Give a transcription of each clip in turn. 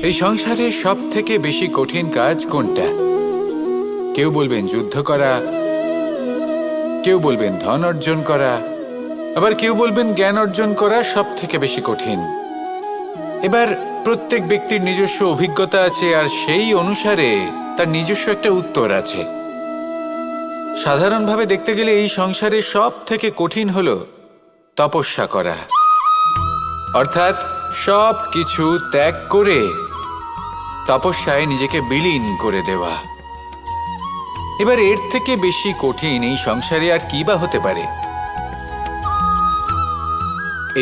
এই সংসারে সব থেকে বেশি কঠিন কাজ কোনটা? কেউ বলবেন যুদ্ধ করা, কেউ বলবেন ধন অর্জন করা, আবার কেউ বলবেন জ্ঞান অর্জন করা সব থেকে বেশি কঠিন। এবার প্রত্যেক ব্যক্তির নিজস্ব অভিজ্ঞতা আছে, আর সেই অনুসারে তার নিজস্ব একটা উত্তর আছে। সাধারণভাবে দেখতে গেলে এই সংসারে সব থেকে কঠিন হলো তপস্যা করা, অর্থাৎ সব কিছু ত্যাগ করে তপস্যায় নিজেকে বিলীন করে দেওয়া। এবার এর থেকে বেশি কঠিন এই সংসারে আর কি বা হতে পারে?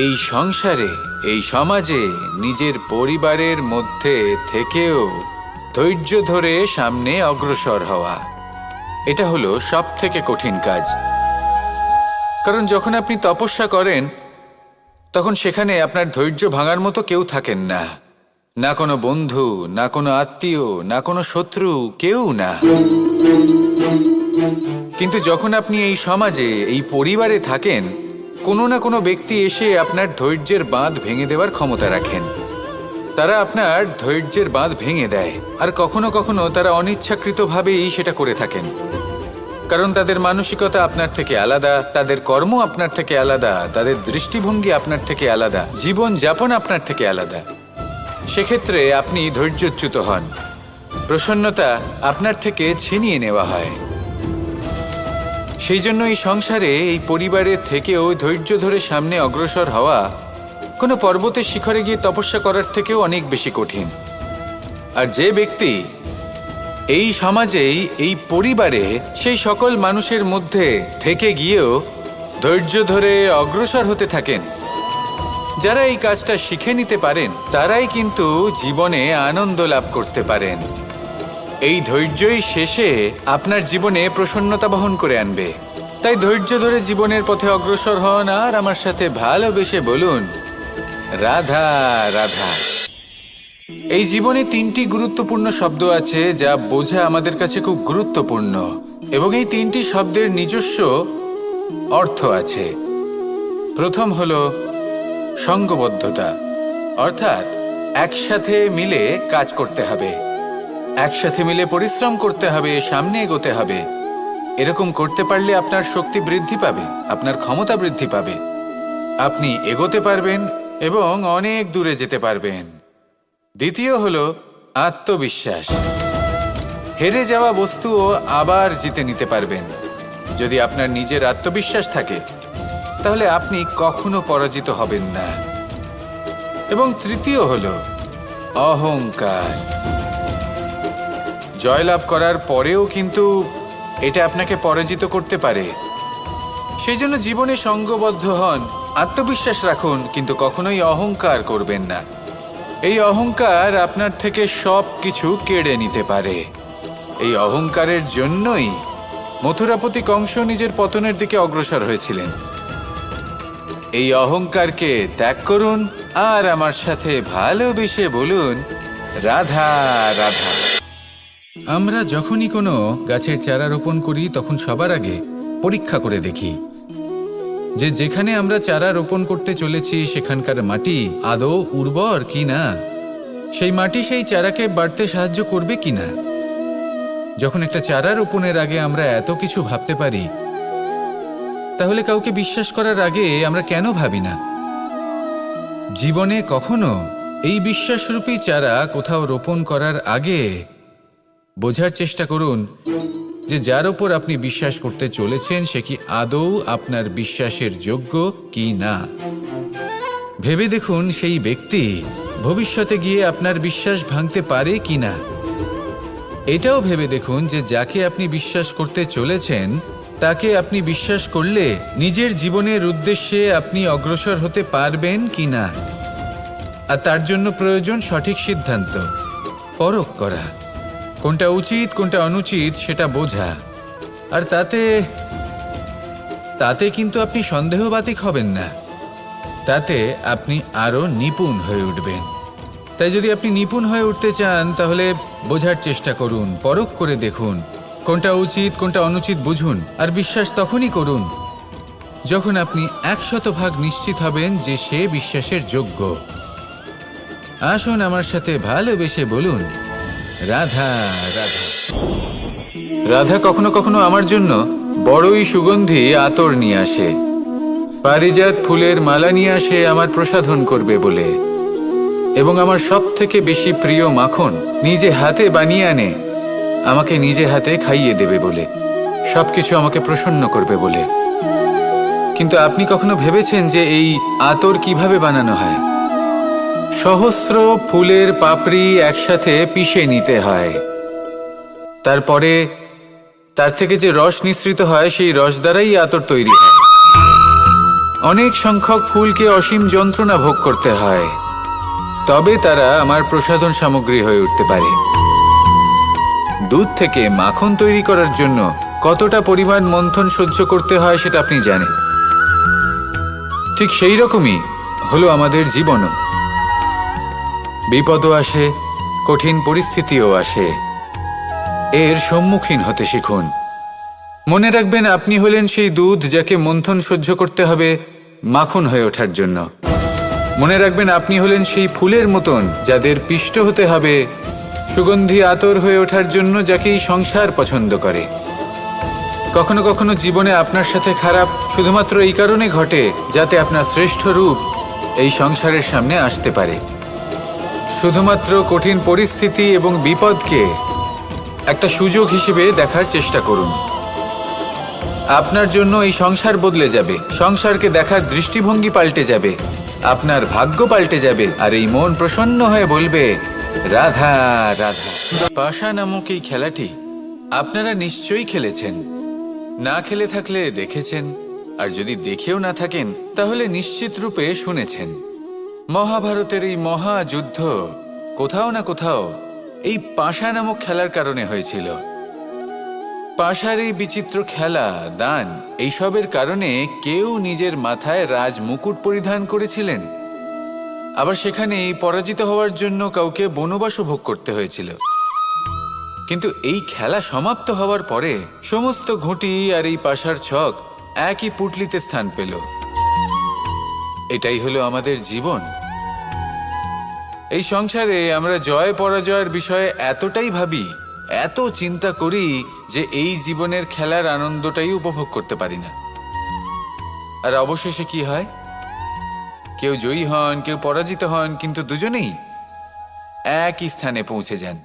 এই সংসারে, এই সমাজে, নিজের পরিবারের মধ্যে থেকেও ধৈর্য ধরে সামনে অগ্রসর হওয়া, এটা হলো সব থেকে কঠিন কাজ। কারণ যখন আপনি তপস্যা করেন তখন সেখানে আপনার ধৈর্য ভাঙার মতো কেউ থাকেন না, না কোনো বন্ধু, না কোনো আত্মীয়, না কোনো শত্রু, কেউ না। কিন্তু যখন আপনি এই সমাজে, এই পরিবারে থাকেন, কোনো না কোনো ব্যক্তি এসে আপনার ধৈর্যের বাঁধ ভেঙে দেওয়ার ক্ষমতা রাখেন। তারা আপনার ধৈর্যের বাঁধ ভেঙে দেয়, আর কখনো কখনো তারা অনিচ্ছাকৃতভাবেই সেটা করে থাকেন। কারণ তাদের মানসিকতা আপনার থেকে আলাদা, তাদের কর্ম আপনার থেকে আলাদা, তাদের দৃষ্টিভঙ্গি আপনার থেকে আলাদা, জীবন যাপন আপনার থেকে আলাদা। সেক্ষেত্রে আপনি ধৈর্যচ্যুত হন, প্রসন্নতা আপনার থেকে ছিনিয়ে নেওয়া হয়। সেই জন্য এই সংসারে, এই পরিবারের থেকেও ধৈর্য ধরে সামনে অগ্রসর হওয়া কোনো পর্বতের শিখরে গিয়ে তপস্যা করার থেকেও অনেক বেশি কঠিন। আর যে ব্যক্তি এই সমাজেই, এই পরিবারে, সেই সকল মানুষের মধ্যে থেকে গিয়েও ধৈর্য ধরে অগ্রসর হতে থাকেন, যারা এই কাজটা শিখে নিতে পারেন, তারাই কিন্তু জীবনে আনন্দ লাভ করতে পারেন। এই ধৈর্যই শেষে আপনার জীবনে প্রসন্নতা বহন করে আনবে। তাই ধৈর্য ধরে জীবনের পথে অগ্রসর হন, আর আমার সাথে ভালোবেসে বলুন, রাধা রাধা। এই জীবনে তিনটি গুরুত্বপূর্ণ শব্দ আছে যা বোঝা আমাদের কাছে খুব গুরুত্বপূর্ণ, এবং এই তিনটি শব্দের নিজস্ব অর্থ আছে। প্রথম হলো সঙ্গবদ্ধতা, অর্থাৎ একসাথে মিলে কাজ করতে হবে, একসাথে মিলে পরিশ্রম করতে হবে, সামনে এগোতে হবে। এরকম করতে পারলে আপনার শক্তি বৃদ্ধি পাবে, আপনার ক্ষমতা বৃদ্ধি পাবে, আপনি এগোতে পারবেন এবং অনেক দূরে যেতে পারবেন। দ্বিতীয় হলো আত্মবিশ্বাস। হেরে যাওয়া বস্তুও আবার জিতে নিতে পারবেন। যদি আপনার নিজের আত্মবিশ্বাস থাকে তাহলে আপনি কখনো পরাজিত হবেন না। এবং তৃতীয় হলো অহংকার। জয়লাভ করার পরেও কিন্তু এটা আপনাকে পরাজিত করতে পারে। সেই জন্য জীবনে সঙ্গবদ্ধ হন, আত্মবিশ্বাস রাখুন, কিন্তু কখনোই অহংকার করবেন না। এই অহংকার আপনার থেকে সব কিছু কেড়ে নিতে পারে। এই অহংকারের জন্যই মথুরাপতি কংস নিজের পতনের দিকে অগ্রসর হয়েছিলেন। এই অহংকারকে ত্যাগ করুন, আর আমার সাথে ভালোবেসে বলুন, রাধা রাধা। আমরা যখনই কোনো গাছের চারা রোপণ করি তখন সবার আগে পরীক্ষা করে দেখি যে যেখানে আমরা চারা রোপণ করতে চলেছি সেখানকার মাটি আদৌ উর্বর কিনা, সেই মাটি সেই চারাকে বাড়তে সাহায্য করবে কিনা। যখন একটা চারা রোপণের আগে আমরা এত কিছু ভাবতে পারি, তাহলে কাউকে বিশ্বাস করার আগে আমরা কেন ভাবি না? জীবনে কখনো এই বিশ্বাসরূপী চারা কোথাও রোপণ করার আগে বোঝার চেষ্টা করুন যে যার উপর আপনি বিশ্বাস করতে চলেছেন সে কি আদৌ আপনার বিশ্বাসের যোগ্য কি না। ভেবে দেখুন সেই ব্যক্তি ভবিষ্যতে গিয়ে আপনার বিশ্বাস ভাঙতে পারে কি না। এটাও ভেবে দেখুন যে যাকে আপনি বিশ্বাস করতে চলেছেন তাকে আপনি বিশ্বাস করলে নিজের জীবনের উদ্দেশ্যে আপনি অগ্রসর হতে পারবেন কি না। আর তার জন্য প্রয়োজন সঠিক সিদ্ধান্ত, পরখ করা, কোনটা উচিত কোনটা অনুচিত সেটা বোঝা। আর তাতে কিন্তু আপনি সন্দেহবাতিক হবেন না, তাতে আপনি আরো নিপুণ হয়ে উঠবেন। তাই যদি আপনি নিপুণ হয়ে উঠতে চান তাহলে বোঝার চেষ্টা করুন, পরখ করে দেখুন, কোনটা উচিত কোনটা অনুচিত বুঝুন। আর বিশ্বাস তখনই করুন যখন আপনি 100% নিশ্চিত হবেন যে সে বিশ্বাসের যোগ্য। আসুন আমার সাথে ভালোবেসে বলুন, রাধা রাধা। রাধা কখনো কখনো আমার জন্য বড়ই সুগন্ধি আতর নিয়ে আসে, পারিজাত ফুলের মালা নিয়ে আসে আমার প্রসাধন করবে বলে, এবং আমার সব থেকে বেশি প্রিয় মাখন নিজে হাতে বানিয়ে আনে আমাকে নিজে হাতে খাইয়ে দেবে বলে, সবকিছু আমাকে প্রসন্ন করবে বলে। কিন্তু আপনি কখনো ভেবেছেন যে এই আতর কিভাবে বানানো হয়? সহস্র ফুলের পাপড়ি একসাথে পিষে নিতে হয়, তারপরে তার থেকে যে রস নিঃসৃত হয় সেই রস দ্বারাই আতর তৈরি হয়। অনেক সংখ্যক ফুলকে অসীম যন্ত্রণা ভোগ করতে হয়, তবে তারা আমার প্রসাধন সামগ্রী হয়ে উঠতে পারে। দুধ থেকে মাখন তৈরি করার জন্য কতটা পরিমাণ মন্থন সহ্য করতে হয় সেটা আপনি জানেন। ঠিক সেই রকমই হলো আমাদের জীবনও। বিপদও আসে, কঠিন পরিস্থিতিও আসে, এর সম্মুখীন হতে শিখুন। মনে রাখবেন, আপনি হলেন সেই দুধ যাকে মন্থন সহ্য করতে হবে মাখন হয়ে ওঠার জন্য। মনে রাখবেন, আপনি হলেন সেই ফুলের মতন যাদের পিষ্ট হতে হবে সুগন্ধি আতর হয়ে ওঠার জন্য, যাকে এই সংসার পছন্দ করে। কখনো কখনো জীবনে আপনার সাথে খারাপ শুধুমাত্র এই কারণে ঘটে যাতে আপনার শ্রেষ্ঠ রূপ এই সংসারের সামনে আসতে পারে। শুধুমাত্র কঠিন পরিস্থিতি এবং বিপদকে একটা সুযোগ হিসেবে দেখার চেষ্টা করুন। আপনার জন্য এই সংসার বদলে যাবে, সংসারকে দেখার দৃষ্টিভঙ্গি পাল্টে যাবে, আপনার ভাগ্য পাল্টে যাবে, আর এই মন প্রসন্ন হয়ে বলবে, রাধা রাধা। পাশা নামক এই খেলাটি আপনারা নিশ্চয়ই খেলেছেন, না খেলে থাকলে দেখেছেন, আর যদি দেখেও না থাকেন তাহলে নিশ্চিত রূপে শুনেছেন। মহাভারতের এই মহাযুদ্ধ কোথাও না কোথাও এই পাশা নামক খেলার কারণে হয়েছিল। পাশার এই বিচিত্র খেলা, দান, এইসবের কারণে কেউ নিজের মাথায় রাজ মুকুট পরিধান করেছিলেন, আবার সেখানে পরাজিত হওয়ার জন্য কাউকে বনবাসও ভোগ করতে হয়েছিল। কিন্তু এই খেলা সমাপ্ত হওয়ার পরে সমস্ত ঘুঁটি আর এই পাশার ছক একই পুটলিতে স্থান পেল। এটাই হলো আমাদের জীবন। এই সংসারে আমরা জয় পরাজয়ের বিষয়ে এতটাই ভাবি, এত চিন্তা করি যে এই জীবনের খেলার আনন্দটাই উপভোগ করতে পারি না। আর অবশেষে কি হয়? কেউ জয়ী হন, কেউ পরাজিত হন, কিন্তু দুজনেই একই স্থানে পৌঁছে যান।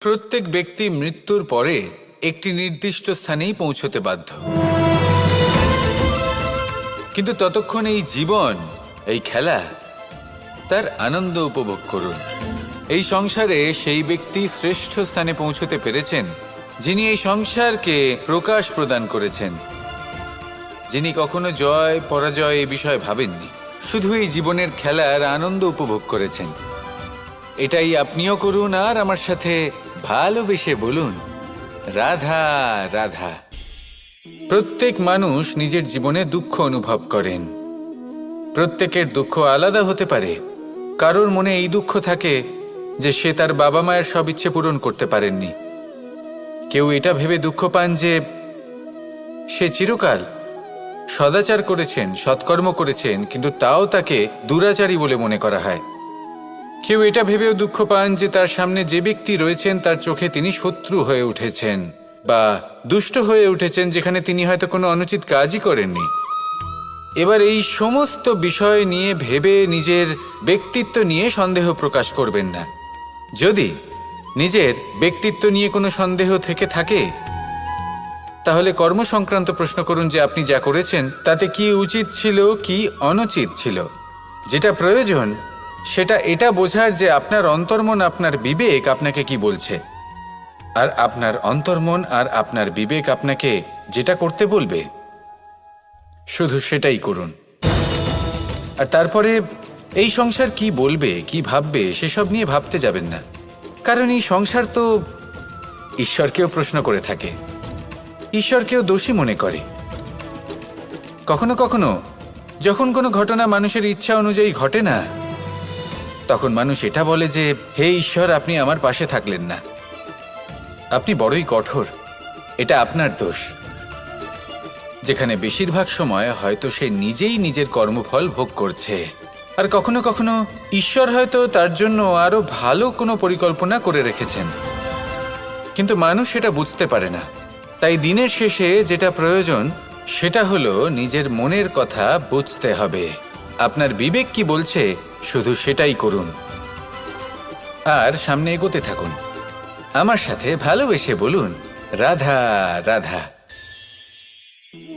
প্রত্যেক ব্যক্তি মৃত্যুর পরে একটি নির্দিষ্ট স্থানেই পৌঁছতে বাধ্য, কিন্তু ততক্ষণ এই জীবন, এই খেলা, তার আনন্দ উপভোগ করুন। এই সংসারে সেই ব্যক্তি শ্রেষ্ঠ স্থানে পৌঁছতে পেরেছেন যিনি এই সংসারকে প্রকাশ প্রদান করেছেন, যিনি কখনো জয় পরাজয় এ বিষয়ে ভাবেননি, শুধু এই জীবনের খেলার আনন্দ উপভোগ করেছেন। এটাই আপনিও করুন, আর আমার সাথে ভালোবেসে বলুন, রাধা রাধা। প্রত্যেক মানুষ নিজের জীবনে দুঃখ অনুভব করেন। প্রত্যেকের দুঃখ আলাদা হতে পারে। কারোর মনে এই দুঃখ থাকে যে সে তার বাবা মায়ের সব ইচ্ছে পূরণ করতে পারেননি। কেউ এটা ভেবে দুঃখ পান যে সে চিরকাল সদাচার করেছেন, সৎকর্ম করেছেন, কিন্তু তাও তাকে দুরাচারী বলে মনে করা হয়। কেউ এটা ভেবেও দুঃখ পান যে তার সামনে যে ব্যক্তি রয়েছেন তার চোখে তিনি শত্রু হয়ে উঠেছেন বা দুষ্ট হয়ে উঠেছেন, যেখানে তিনি হয়তো কোনো অনুচিত কাজই করেননি। এবার এই সমস্ত বিষয় নিয়ে ভেবে নিজের ব্যক্তিত্ব নিয়ে সন্দেহ প্রকাশ করবেন না। যদি নিজের ব্যক্তিত্ব নিয়ে কোনো সন্দেহ থেকে থাকে তাহলে কর্ম সংক্রান্ত প্রশ্ন করুন যে আপনি যা করেছেন তাতে কি উচিত ছিল, কি অনুচিত ছিল। যেটা প্রয়োজন সেটা এটা বোঝার যে আপনার অন্তর্মন, আপনার বিবেক আপনাকে কি বলছে, আর আপনার অন্তর্মন আর আপনার বিবেক আপনাকে যেটা করতে বলবে শুধু সেটাই করুন। আর তারপরে এই সংসার কি বলবে, কি ভাববে সেসব নিয়ে ভাবতে যাবেন না, কারণ এই সংসার তো ঈশ্বরকেও প্রশ্ন করে থাকে, ঈশ্বরকেও দোষী মনে করে। কখনো কখনো যখন কোনো ঘটনা মানুষের ইচ্ছা অনুযায়ী ঘটে না, তখন মানুষ এটা বলে যে হে ঈশ্বর, আপনি আমার পাশে থাকলেন না, আপনি বড়ই কঠোর, এটা আপনার দোষ। যেখানে বেশিরভাগ সময় হয়তো সে নিজেই নিজের কর্মফল ভোগ করছে, আর কখনো কখনো ঈশ্বর হয়তো তার জন্য আরো ভালো কোনো পরিকল্পনা করে রেখেছেন, কিন্তু মানুষ সেটা বুঝতে পারে না। তাই দিনের শেষে যেটা প্রয়োজন সেটা হলো নিজের মনের কথা বুঝতে হবে। আপনার বিবেক কি বলছে শুধু সেটাই করুন আর সামনে এগোতে থাকুন। আমার সাথে ভালোবেসে বলুন, রাধা রাধা।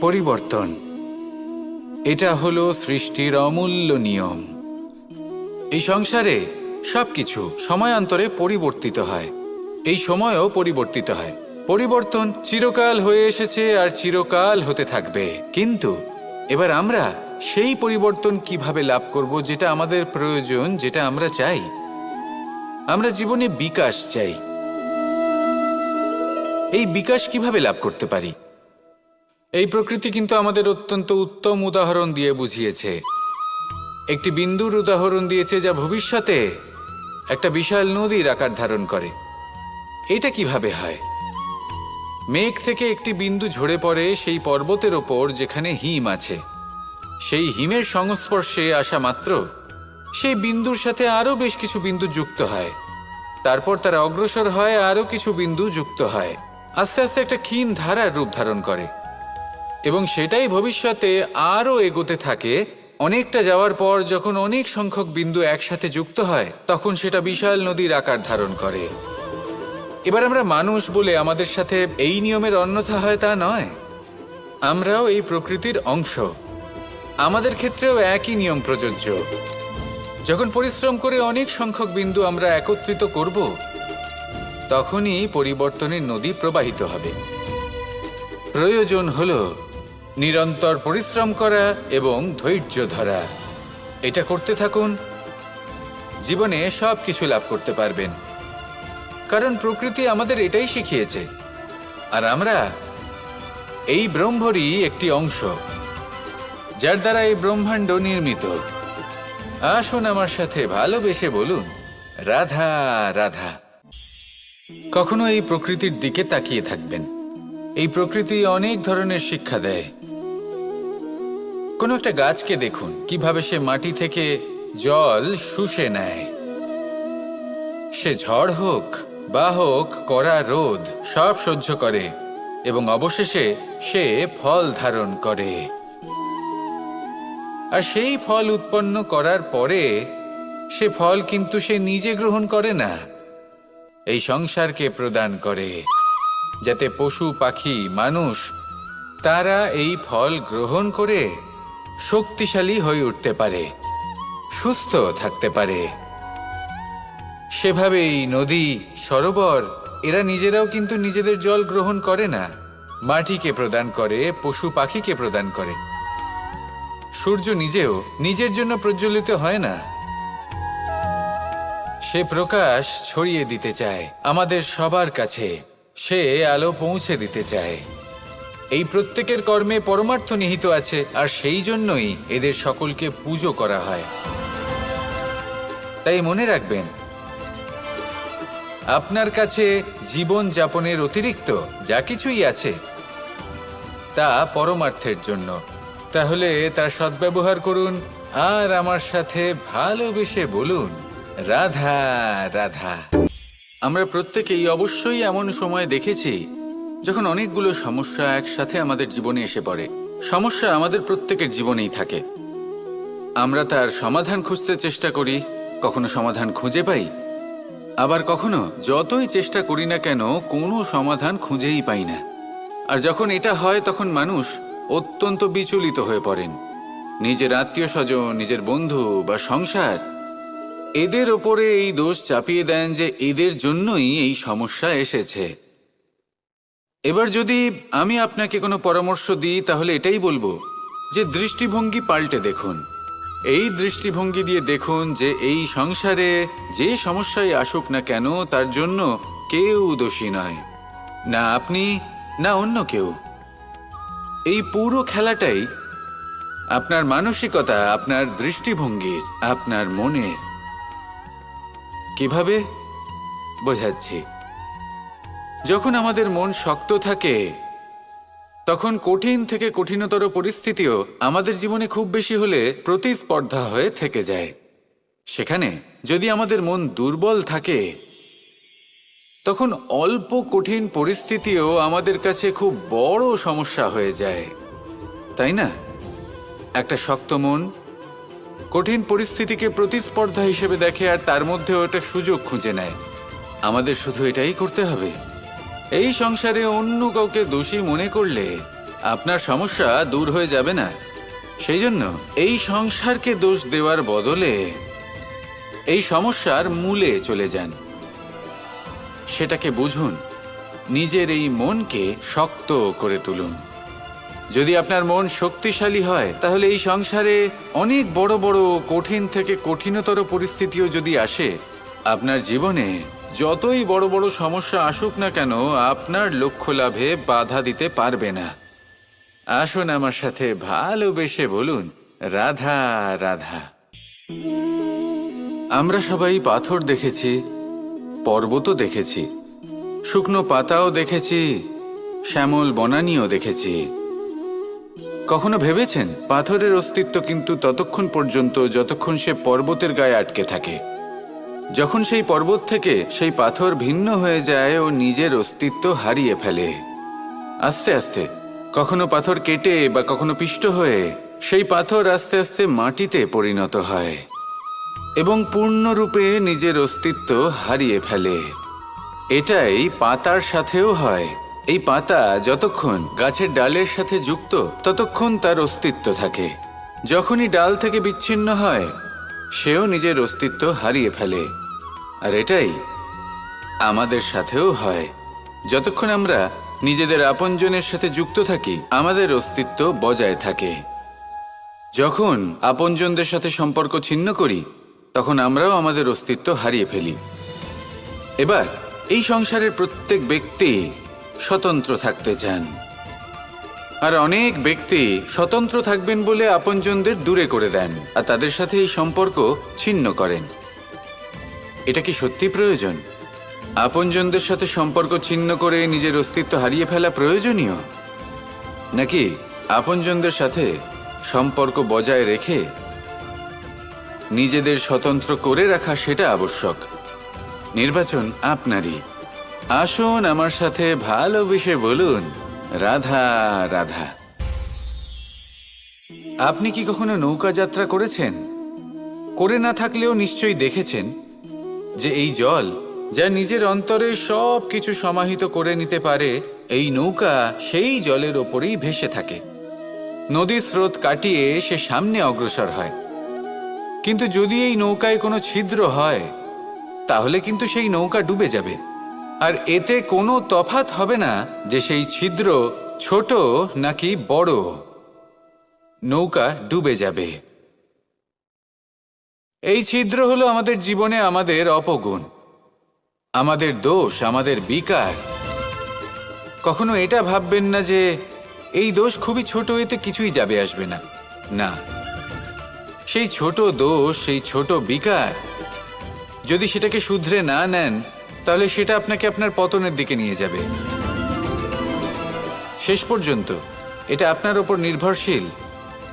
পরিবর্তন, এটা হলো সৃষ্টির অমূল্য নিয়ম। এই সংসারে সবকিছু সময়ান্তরে পরিবর্তিত হয়, এই সময়ও পরিবর্তিত হয়। পরিবর্তন চিরকাল হয়ে এসেছে আর চিরকাল হতে থাকবে, কিন্তু এবার আমরা সেই পরিবর্তন কিভাবে লাভ করব যেটা আমাদের প্রয়োজন, যেটা আমরা চাই। আমরা জীবনে বিকাশ চাই। এই বিকাশ কিভাবে লাভ করতে পারি? এই প্রকৃতি কিন্তু আমাদের অত্যন্ত উত্তম উদাহরণ দিয়ে বুঝিয়েছে। একটি বিন্দুর উদাহরণ দিয়েছে যা ভবিষ্যতে একটা বিশাল নদীর আকার ধারণ করে। এটা কিভাবে হয়? মেঘ থেকে একটি বিন্দু ঝরে পড়ে সেই পর্বতের ওপর যেখানে হিম আছে। সেই হিমের সংস্পর্শে আসা মাত্র সেই বিন্দুর সাথে আরও বেশ কিছু বিন্দু যুক্ত হয়। তারপর তারা অগ্রসর হয়, আরও কিছু বিন্দু যুক্ত হয়, আস্তে আস্তে একটা ক্ষীণ ধারার রূপ ধারণ করে এবং সেটাই ভবিষ্যতে আরও এগোতে থাকে। অনেকটা যাওয়ার পর যখন অনেক সংখ্যক বিন্দু একসাথে যুক্ত হয় তখন সেটা বিশাল নদীর আকার ধারণ করে। এবার আমরা মানুষ বলে আমাদের সাথে এই নিয়মের অন্যথা হয় তা নয়। আমরাও এই প্রকৃতির অংশ, আমাদের ক্ষেত্রেও একই নিয়ম প্রযোজ্য। যখন পরিশ্রম করে অনেক সংখ্যক বিন্দু আমরা একত্রিত করব তখনই পরিবর্তনের নদী প্রবাহিত হবে। প্রয়োজন হলো নিরন্তর পরিশ্রম করা এবং ধৈর্য ধরা। এটা করতে থাকুন, জীবনে সব কিছু লাভ করতে পারবেন, কারণ প্রকৃতি আমাদের এটাই শিখিয়েছে। আর আমরা এই ব্রহ্মরই একটি অংশ, যার দ্বারা এই ব্রহ্মাণ্ড নির্মিত। আসুন আমার সাথে ভালোবেসে বলুন, রাধা রাধা। কখনো এই প্রকৃতির দিকে তাকিয়ে থাকবেন। এই প্রকৃতি অনেক ধরনের শিক্ষা দেয়। কোনো একটা গাছকে দেখুন কিভাবে সে মাটি থেকে জল শুষে নেয়। সে ঝড় হোক বা হোক কড়া রোদ সব সহ্য করে এবং অবশেষে সে ফল ধারণ করে। আর সেই ফল উৎপন্ন করার পরে সে ফল কিন্তু সে নিজে গ্রহণ করে না, এই সংসারকে প্রদান করে, যাতে পশু পাখি মানুষ তারা এই ফল গ্রহণ করে শক্তিশালী হয়ে উঠতে পারে, সুস্থ থাকতে পারে। সেভাবেই নদী, সরোবর এরা নিজেরাও কিন্তু নিজেদের জল গ্রহণ করে না, মাটিকে প্রদান করে, পশু পাখিকে প্রদান করে। সূর্য নিজেও নিজের জন্য প্রজ্বলিত হয় না, সে প্রকাশ ছড়িয়ে দিতে চায় আমাদের সবার কাছে, সে আলো পৌঁছে দিতে চায়। এই প্রত্যেকের কর্মে পরমার্থ নিহিত আছে, আর সেই জন্যই এদের সকলকে পুজো করা হয়। তাই মনে রাখবেন, আপনার কাছে জীবন যাপনের অতিরিক্ত যা কিছুই আছে তা পরমার্থের জন্য। তাহলে তার সদ্ব্যবহার করুন আর আমার সাথে ভালোবেসে বলুন, রাধা রাধা। আমরা প্রত্যেকেই অবশ্যই এমন সময় দেখেছি যখন অনেকগুলো সমস্যা একসাথে আমাদের জীবনে এসে পড়ে। সমস্যা আমাদের প্রত্যেকের জীবনেই থাকে। আমরা তার সমাধান খুঁজতে চেষ্টা করি, কখনো সমাধান খুঁজে পাই, আবার কখনো যতই চেষ্টা করি না কেন কোনো সমাধান খুঁজেই পাই না। আর যখন এটা হয় তখন মানুষ অত্যন্ত বিচলিত হয়ে পড়েন। নিজের আত্মীয় স্বজন, নিজের বন্ধু বা সংসার এদের ওপরে এই দোষ চাপিয়ে দেন যে এদের জন্যই এই সমস্যা এসেছে। এবার যদি আমি আপনাকে কোনো পরামর্শ দিই তাহলে এটাই বলবো যে দৃষ্টিভঙ্গি পাল্টে দেখুন। এই দৃষ্টিভঙ্গি দিয়ে দেখুন যে এই সংসারে যে সমস্যায় আসুক না কেন তার জন্য কেউ দোষী নয়, না আপনি না অন্য কেউ। এই পুরো খেলাটাই আপনার মানসিকতা, আপনার দৃষ্টিভঙ্গির, আপনার মনের। কিভাবে বোঝাচ্ছি? যখন আমাদের মন শক্ত থাকে তখন কঠিন থেকে কঠিনতর পরিস্থিতিও আমাদের জীবনে খুব বেশি হলে প্রতিস্পর্ধা হয়ে থেকে যায়। সেখানে যদি আমাদের মন দুর্বল থাকে, তখন অল্প কঠিন পরিস্থিতিও আমাদের কাছে খুব বড় সমস্যা হয়ে যায়, তাই না? একটা শক্ত মন কঠিন পরিস্থিতিকে প্রতিস্পর্ধা হিসেবে দেখে আর তার মধ্যে ওটা সুযোগ খুঁজে নেয়। আমাদের শুধু এটাই করতে হবে। এই সংসারে অন্য কাউকে দোষী মনে করলে আপনার সমস্যা দূর হয়ে যাবে না। সেই জন্য এই সংসারকে দোষ দেওয়ার বদলে এই সমস্যার মূলে চলে যান, সেটাকে বুঝুন, নিজের এই মনকে শক্ত করে তুলুন। যদি আপনার মন শক্তিশালী হয়, তাহলে এই সংসারে অনেক বড় বড় কঠিন থেকে কঠিনতর পরিস্থিতিও যদি আসে, আপনার জীবনে যতই বড় বড় সমস্যা আসুক না কেন, আপনার লক্ষ্য লাভে বাধা দিতে পারবে না। আসুন আমার সাথে ভালোবেসে বলুন, রাধা রাধা। আমরা সবাই পাথর দেখেছি, পর্বতও দেখেছি, শুকনো পাতাও দেখেছি, শ্যামল বনানীও দেখেছি। কখনো ভেবেছেন পাথরের অস্তিত্ব কিন্তু ততক্ষণ পর্যন্ত যতক্ষণ সে পর্বতের গায়ে আটকে থাকে। যখন সেই পর্বত থেকে সেই পাথর ভিন্ন হয়ে যায় ও নিজের অস্তিত্ব হারিয়ে ফেলে। আস্তে আস্তে কখনো পাথর কেটে বা কখনো পিষ্ট হয়ে সেই পাথর আস্তে আস্তে মাটিতে পরিণত হয় এবং পূর্ণরূপে নিজের অস্তিত্ব হারিয়ে ফেলে। এটাই পাতার সাথেও হয়। এই পাতা যতক্ষণ গাছের ডালের সাথে যুক্ত ততক্ষণ তার অস্তিত্ব থাকে। যখনই ডাল থেকে বিচ্ছিন্ন হয়, সেও নিজের অস্তিত্ব হারিয়ে ফেলে। আর এটাই আমাদের সাথেও হয়। যতক্ষণ আমরা নিজেদের আপনজনের সাথে যুক্ত থাকি, আমাদের অস্তিত্ব বজায় থাকে। যখন আপনজনদের সাথে সম্পর্ক ছিন্ন করি, তখন আমরাও আমাদের অস্তিত্ব হারিয়ে ফেলি। এবার এই সংসারের প্রত্যেক ব্যক্তি স্বতন্ত্র থাকতে চান, আর অনেক ব্যক্তি স্বতন্ত্র থাকবেন বলে আপনজনদের দূরে করে দেন আর তাদের সাথে এই সম্পর্ক ছিন্ন করেন। এটা কি সত্যি প্রয়োজন? আপনজনদের সাথে সম্পর্ক ছিন্ন করে নিজের অস্তিত্ব হারিয়ে ফেলা প্রয়োজনীয়, নাকি আপনজনদের সাথে সম্পর্ক বজায় রেখে নিজেদের স্বতন্ত্র করে রাখা সেটা আবশ্যক? নির্বাচন আপনারই। আসুন আমার সাথে ভালোবেসে বলুন, রাধা রাধা। আপনি কি কখনো নৌকা যাত্রা করেছেন? করে না থাকলেও নিশ্চয়ই দেখেছেন যে এই জল যা নিজের অন্তরে সব কিছু সমাহিত করে নিতে পারে, এই নৌকা সেই জলের ওপরেই ভেসে থাকে। নদীর স্রোত কাটিয়ে সে সামনে অগ্রসর হয়। কিন্তু যদি এই নৌকায় কোনো ছিদ্র হয়, তাহলে কিন্তু সেই নৌকা ডুবে যাবে। আর এতে কোনো তফাৎ হবে না যে সেই ছিদ্র ছোট নাকি বড়, নৌকা ডুবে যাবে। এই ছিদ্র হলো আমাদের জীবনে আমাদের অপগুণ, আমাদের দোষ, আমাদের বিকার। কখনো এটা ভাববেন না যে এই দোষ খুবই ছোট, এতে কিছুই যাবে আসবে না। না, সেই ছোট দোষ, সেই ছোট বিকার, যদি সেটাকে শুধরে না নেন, তাহলে সেটা আপনাকে আপনার পতনের দিকে নিয়ে যাবে। শেষ পর্যন্ত এটা আপনার ওপর নির্ভরশীল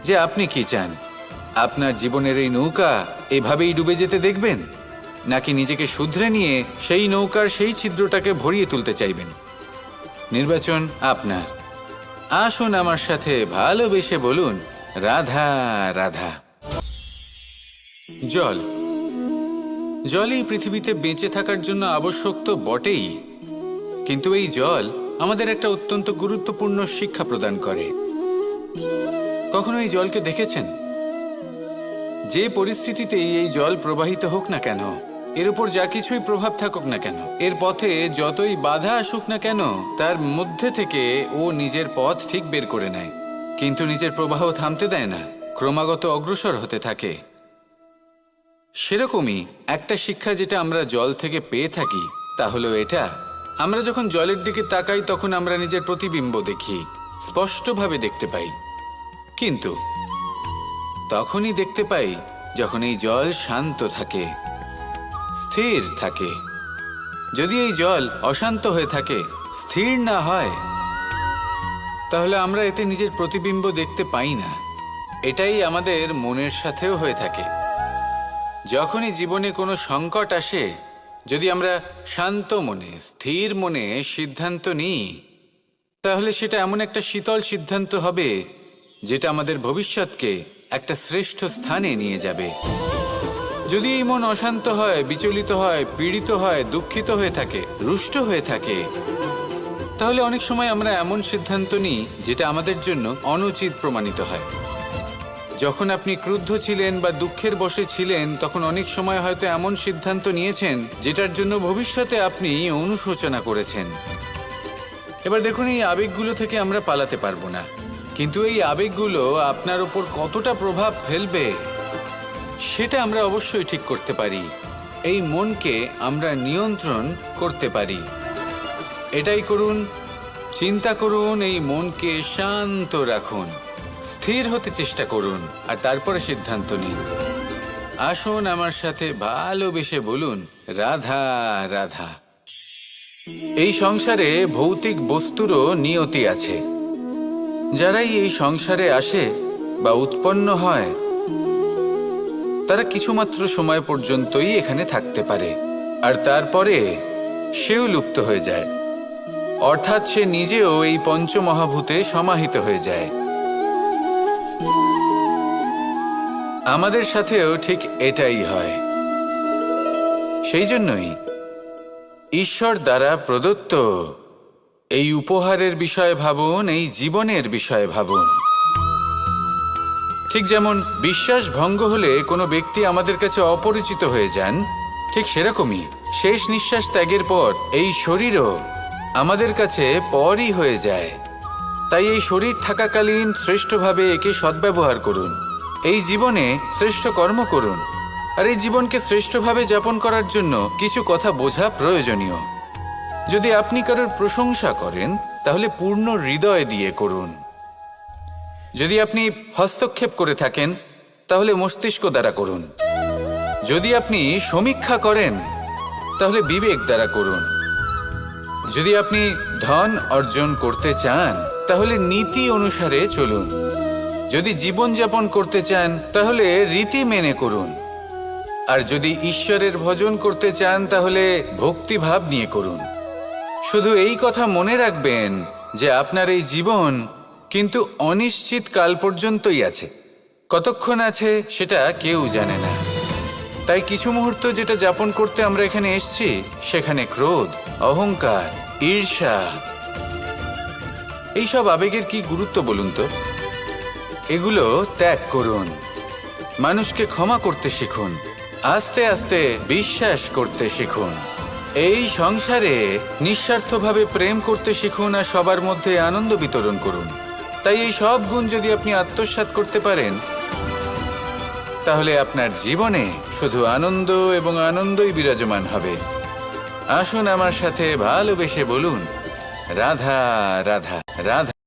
যে আপনি কি চান। আপনার জীবনের এই নৌকা এভাবেই ডুবে যেতে দেখবেন, নাকি নিজেকে শুধরে নিয়ে সেই নৌকার সেই ছিদ্রটাকে ভরিয়ে তুলতে চাইবেন? নির্বাচন আপনার। আসুন আমার সাথে ভালোবেসে বলুন, রাধা রাধা। জল, জলই পৃথিবীতে বেঁচে থাকার জন্য আবশ্যক তো বটেই, কিন্তু এই জল আমাদের একটা অত্যন্ত গুরুত্বপূর্ণ শিক্ষা প্রদান করে। কখনো এই জলকে দেখেছেন? যে পরিস্থিতিতেই এই জল প্রবাহিত হোক না কেন, এর উপর যা কিছুই প্রভাব থাকুক না কেন, এর পথে যতই বাধা আসুক না কেন, তার মধ্যে থেকে ও নিজের পথ ঠিক বের করে নেয়, কিন্তু নিজের প্রবাহ থামতে দেয় না, ক্রমাগত অগ্রসর হতে থাকে। সেরকমই একটা শিক্ষা যেটা আমরা জল থেকে পেয়ে থাকি, তা হলো এটা: আমরা যখন জলের দিকে তাকাই, তখন আমরা নিজের প্রতিবিম্ব দেখি, স্পষ্টভাবে দেখতে পাই। কিন্তু তখনই দেখতে পাই যখন এই জল শান্ত থাকে, স্থির থাকে। যদি এই জল অশান্ত হয়ে থাকে, স্থির না হয়, তাহলে আমরা এতে নিজের প্রতিবিম্ব দেখতে পাই না। এটাই আমাদের মনের সাথেও হয়ে থাকে। যখনই জীবনে কোনো সংকট আসে, যদি আমরা শান্ত মনে, স্থির মনে সিদ্ধান্ত নিই, তাহলে সেটা এমন একটা শীতল সিদ্ধান্ত হবে যেটা আমাদের ভবিষ্যৎকে একটা শ্রেষ্ঠ স্থানে নিয়ে যাবে। যদি এই মন অশান্ত হয়, বিচলিত হয়, পীড়িত হয়, দুঃখিত হয়ে থাকে, রুষ্ট হয়ে থাকে, তাহলে অনেক সময় আমরা এমন সিদ্ধান্ত নিই যেটা আমাদের জন্য অনুচিত প্রমাণিত হয়। যখন আপনি ক্রুদ্ধ ছিলেন বা দুঃখের বশে ছিলেন, তখন অনেক সময় হয়তো এমন সিদ্ধান্ত নিয়েছেন যেটার জন্য ভবিষ্যতে আপনি অনুশোচনা করেছেন। এবার দেখুন, এই আবেগগুলো থেকে আমরা পালাতে পারবো না, কিন্তু এই আবেগগুলো আপনার ওপর কতটা প্রভাব ফেলবে সেটা আমরা অবশ্যই ঠিক করতে পারি। এই মনকে আমরা নিয়ন্ত্রণ করতে পারি। এটাই করুন, চিন্তা করুন, এই মনকে শান্ত রাখুন, স্থির হতে চেষ্টা করুন, আর তারপরে সিদ্ধান্ত নিন। আসুন আমার সাথে ভালোবেসে বলুন, রাধা রাধা। এই সংসারে ভৌতিক বস্তুরও নিয়তি আছে। যারাই এই সংসারে আসে বা উৎপন্ন হয়, তারা কিছুমাত্র সময় পর্যন্তই এখানে থাকতে পারে, আর তারপরে সেও লুপ্ত হয়ে যায়, অর্থাৎ সে নিজেও এই পঞ্চমহাভূতে সমাহিত হয়ে যায়। আমাদের সাথেও ঠিক এটাই হয়। সেই জন্যই ঈশ্বর দ্বারা প্রদত্ত এই উপহারের বিষয়ে ভাবুন, এই জীবনের বিষয়ে ভাবুন। ঠিক যেমন বিশ্বাস ভঙ্গ হলে কোনো ব্যক্তি আমাদের কাছে অপরিচিত হয়ে যান, ঠিক সেরকমই শেষ নিঃশ্বাস ত্যাগের পর এই শরীরও আমাদের কাছে পরই হয়ে যায়। তাই এই শরীর থাকাকালীন শ্রেষ্ঠভাবে একে সদ্ব্যবহার করুন, এই জীবনে শ্রেষ্ঠ কর্ম করুন, আর এই জীবনকে শ্রেষ্ঠভাবে যাপন করার জন্য কিছু কথা বোঝা প্রয়োজনীয়। যদি আপনি কারোর প্রশংসা করেন, তাহলে পূর্ণ হৃদয় দিয়ে করুন। যদি আপনি হস্তক্ষেপ করে থাকেন, তাহলে মস্তিষ্ক দ্বারা করুন। যদি আপনি সমীক্ষা করেন, তাহলে বিবেক দ্বারা করুন। যদি আপনি ধন অর্জন করতে চান, তাহলে নীতি অনুসারে চলুন। যদি জীবনযাপন করতে চান, তাহলে রীতি মেনে করুন। আর যদি ঈশ্বরের ভজন করতে চান, তাহলে ভক্তিভাব নিয়ে করুন। শুধু এই কথা মনে রাখবেন যে আপনার এই জীবন কিন্তু অনিশ্চিত কাল পর্যন্তই আছে। কতক্ষণ আছে সেটা কেউ জানে না। তাই কিছু মুহূর্ত যেটা যাপন করতে আমরা এখানে এসেছি, সেখানে ক্রোধ, অহংকার, ঈর্ষা, এইসব আবেগের কি গুরুত্ব বলুন তো? এগুলো ত্যাগ করুন। মানুষকে ক্ষমা করতে শিখুন, আস্তে আস্তে বিশ্বাস করতে শিখুন। এই সংসারে নিঃস্বার্থভাবে প্রেম করতে শিখুন, আর সবার মধ্যে আনন্দ বিতরণ করুন। তাই এই সব গুণ যদি আপনি আত্মসাৎ করতে পারেন, তাহলে আপনার জীবনে শুধু আনন্দ এবং আনন্দই বিরাজমান হবে। আসুন আমার সাথে ভালোবেসে বলুন, রাধা রাধা রাধা।